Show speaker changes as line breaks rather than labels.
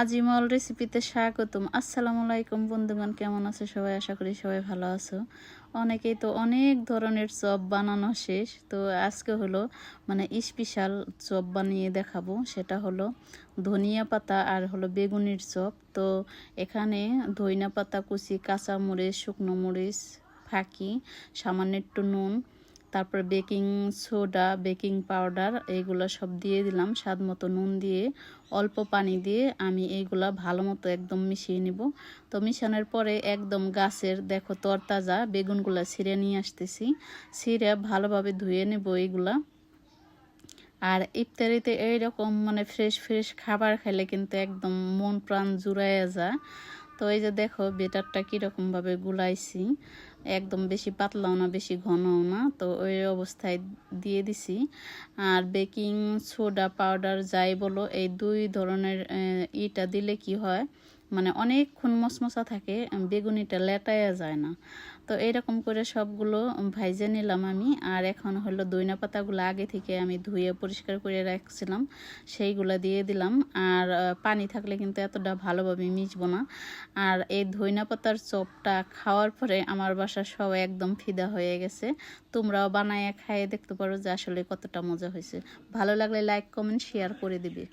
আজিমল রেসিপিতে স্বাগতম। আসসালামু আলাইকুম বন্ধুগণ, কেমন আছে সবাই? আশা করি সবাই ভালো আছো। অনেকেই তো অনেক ধরনের চপ বানানো শেষ, তো আজকে হলো স্পেশাল চপ বানিয়ে দেখাবো। সেটা হলো ধনিয়া পাতা আর হলো বেগুনের চপ। তো এখানে ধনিয়া পাতা কুচি, কাঁচা মরিচ, শুকনো মরিচ ফাঁকি, সামান্য একটু নুন, তারপর বেকিং সোডা, বেকিং পাউডার এইগুলো সব দিয়ে দিলাম। স্বাদ মতো নুন দিয়ে অল্প পানি দিয়ে আমি এইগুলা ভালো মতো একদম মিশিয়ে নিব। তো মিশানোর পরে একদম গাছের দেখো তরতাজা বেগুনগুলা ছিঁড়ে নিয়ে আসতেছি। ছিঁড়ে ভালোভাবে ধুয়ে নেব এইগুলা। আর ইফতারিতে এইরকম ফ্রেশ ফ্রেশ খাবার খেলে কিন্তু একদম মন প্রাণ জুড়াইয়া যায়। তো এই যে দেখো বেটারটা কীরকমভাবে গুলাইছি, একদম বেশি পাতলাও না বেশি ঘনও না, তো ওই অবস্থায় দিয়ে দিছি। আর বেকিং সোডা পাউডার যাই বলো, এই দুই ধরনের ইটা দিলে কি হয়, অনেকক্ষণ মশমশা থাকে, বেগুনিটা লেটায়া যায় না। তো এইরকম করে সবগুলো ভাইজে নিলাম আমি। আর এখন হলো ধইনা পাতাগুলো আগে থেকে আমি ধুয়ে পরিষ্কার করে রাখছিলাম, সেইগুলো দিয়ে দিলাম। আর পানি থাকলে কিন্তু এতটা ভালোভাবে মিশবো না। আর এই ধইনা পাতার চপটা খাওয়ার পরে আমার বাসার সবাই একদম ফিদা হয়ে গেছে। তোমরাও বানায় খাইয়ে দেখতে পারো যে আসলে কতটা মজা হয়েছে। ভালো লাগলে লাইক কমেন্ট শেয়ার করে দিবে।